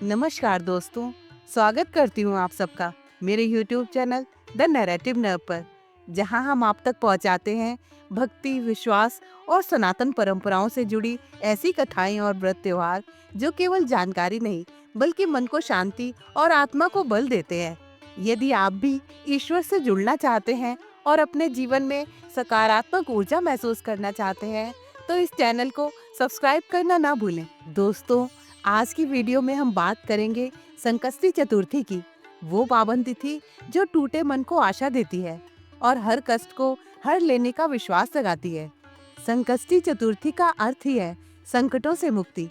नमस्कार दोस्तों, स्वागत करती हूँ आप सबका मेरे YouTube channel the narrative nerve पर, जहाँ हम आप तक पहुँचाते हैं भक्ति, विश्वास और सनातन परंपराओं से जुड़ी ऐसी कथाएं और व्रत त्योहार जो केवल जानकारी नहीं बल्कि मन को शांति और आत्मा को बल देते हैं। यदि आप भी ईश्वर से जुड़ना चाहते हैं और अपने जीवन में सकारात्मक ऊर्जा महसूस करना चाहते हैं, तो इस चैनल को सब्सक्राइब करना ना भूलें। दोस्तों, आज की वीडियो में हम बात करेंगे संकष्टी चतुर्थी की, वो पावन तिथि जो टूटे मन को आशा देती है और हर कष्ट को हर लेने का विश्वास जगाती है। संकष्टी चतुर्थी का अर्थ ही है संकटों से मुक्ति।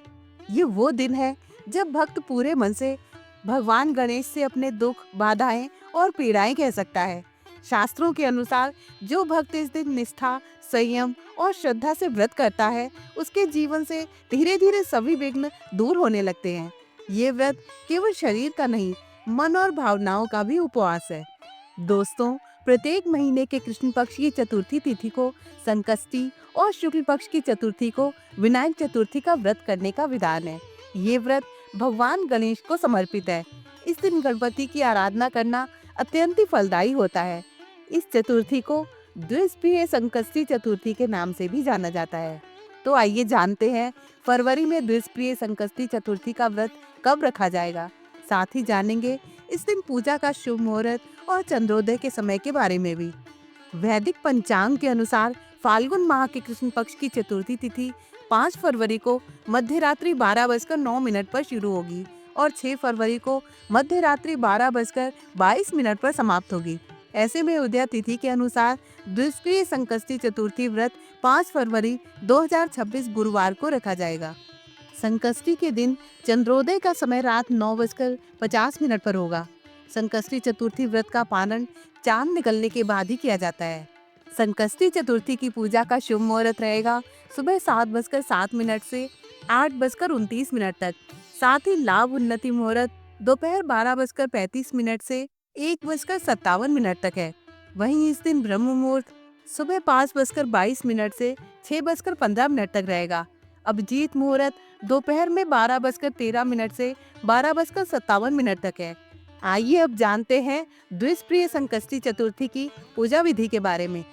ये वो दिन है जब भक्त पूरे मन से भगवान गणेश से अपने दुख, बाधाएं और पीड़ाएं कह सकता है। शास्त्रों के अनुसार जो भक्त इस दिन निष्ठा, संयम और श्रद्धा से व्रत करता है, उसके जीवन से धीरे धीरे सभी विघ्न दूर होने लगते हैं। ये व्रत केवल शरीर का नहीं, मन और भावनाओं का भी उपवास है। दोस्तों, प्रत्येक महीने के कृष्ण पक्ष की चतुर्थी तिथि को संकष्टी और शुक्ल पक्ष की चतुर्थी को विनायक चतुर्थी का व्रत करने का विधान है। ये व्रत भगवान गणेश को समर्पित है। इस दिन गणपति की आराधना करना अत्यंत ही फलदायी होता है। इस चतुर्थी को द्विस्प्रिय संकष्टी चतुर्थी के नाम से भी जाना जाता है। तो आइए जानते हैं फरवरी में द्विस्प्रिय संकष्टी चतुर्थी का व्रत कब रखा जाएगा। साथ ही जानेंगे इस दिन पूजा का शुभ मुहूर्त और चंद्रोदय के समय के बारे में भी। वैदिक पंचांग के अनुसार फाल्गुन माह के कृष्ण पक्ष की चतुर्थी तिथि 5 फरवरी को मध्य रात्रि 12:09 पर शुरू होगी और 6 फरवरी को मध्य रात्रि 12:22 पर समाप्त होगी। ऐसे में उदया तिथि के अनुसार द्विस्प्रिय संकष्टी चतुर्थी व्रत 5 फरवरी 2026 गुरुवार को रखा जाएगा। संकष्टी के दिन चंद्रोदय का समय रात 9:50 पर होगा। संकष्टी चतुर्थी व्रत का पालन चांद निकलने के बाद ही किया जाता है। संकष्टी चतुर्थी की पूजा का शुभ मुहूर्त रहेगा सुबह 7:07 से 8:29 तक। साथ ही लाभ उन्नति मुहूर्त दोपहर 12:35 से 1:57 तक है। वहीं इस दिन ब्रह्म मुहूर्त सुबह 5:22 से 6:15 तक रहेगा। अभिजीत मुहूर्त दोपहर में 12:13 से 12:57 तक है। आइए अब जानते हैं द्विस्प्रिय संकष्टी चतुर्थी की पूजा विधि के बारे में।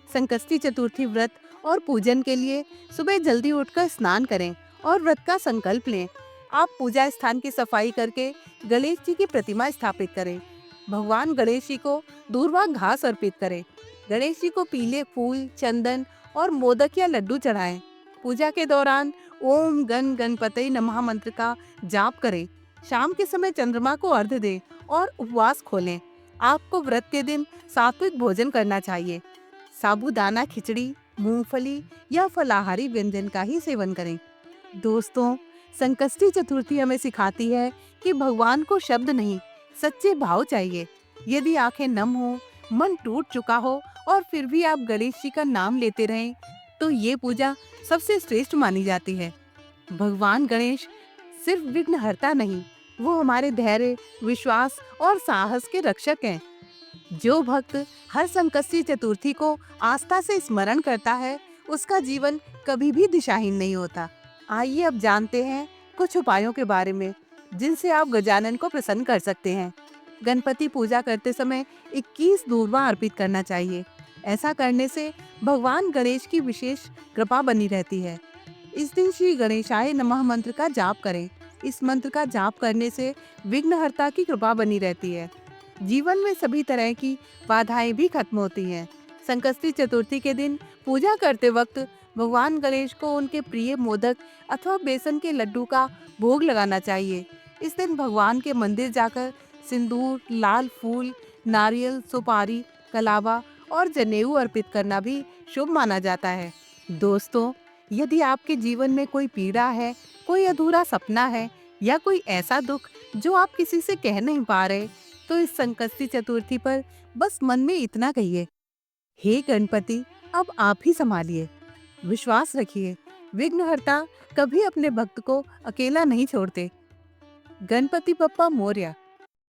संकष्टी चतुर्थी व्रत और पूजन के लिए सुबह जल्दी उठकर स्नान करें और व्रत का संकल्प लें। आप पूजा स्थान की सफाई करके गणेश जी की प्रतिमा स्थापित करें। भगवान गणेश जी को दूर्वा घास अर्पित करें। गणेश जी को पीले फूल, चंदन और मोदक या लड्डू चढ़ाएं। पूजा के दौरान ओम गण गणपते नमः मंत्र का जाप करें। शाम के समय चंद्रमा को अर्घ्य दें और उपवास खोलें। आपको व्रत के दिन सात्विक भोजन करना चाहिए। साबूदाना खिचड़ी, मूंगफली या फलाहारी व्यंजन का ही सेवन करें। दोस्तों, संकष्टी चतुर्थी हमें सिखाती है कि भगवान को शब्द नहीं, सच्चे भाव चाहिए। यदि आंखें नम हो, मन टूट चुका हो और फिर भी आप गणेश जी का नाम लेते रहें, तो ये पूजा सबसे श्रेष्ठ मानी जाती है। भगवान गणेश सिर्फ विघ्नहर्ता नहीं, वो हमारे धैर्य, विश्वास और साहस के रक्षक हैं। जो भक्त हर संकष्टी चतुर्थी को आस्था से स्मरण करता है, उसका जीवन कभी भी दिशाहीन नहीं होता। आइए अब जानते हैं कुछ उपायों के बारे में जिनसे आप गजानन को प्रसन्न कर सकते हैं। गणपति पूजा करते समय 21 दूर्वा अर्पित करना चाहिए। ऐसा करने से भगवान गणेश की विशेष कृपा बनी रहती है। इस दिन श्री गणेशाय नमः मंत्र का जाप करें। इस मंत्र का जाप करने से विघ्नहर्ता की कृपा बनी रहती है। जीवन में सभी तरह की बाधाएं भी खत्म होती हैं। संकष्टी चतुर्थी के दिन पूजा करते वक्त भगवान गणेश को उनके प्रिय मोदक अथवा बेसन के लड्डू का भोग लगाना चाहिए। इस दिन भगवान के मंदिर जाकर सिंदूर, लाल फूल, नारियल, सुपारी, कलावा और जनेऊ अर्पित करना भी शुभ माना जाता है। दोस्तों, यदि आपके जीवन में कोई पीड़ा है, कोई अधूरा सपना है या कोई ऐसा दुख जो आप किसी से कह नहीं पा रहे, तो इस संकष्टी चतुर्थी पर बस मन में इतना कहिए, हे गणपति, अब आप ही संभालिए। विश्वास रखिए, विघ्नहर्ता कभी अपने भक्त को अकेला नहीं छोड़ते। गणपति बप्पा मोरया।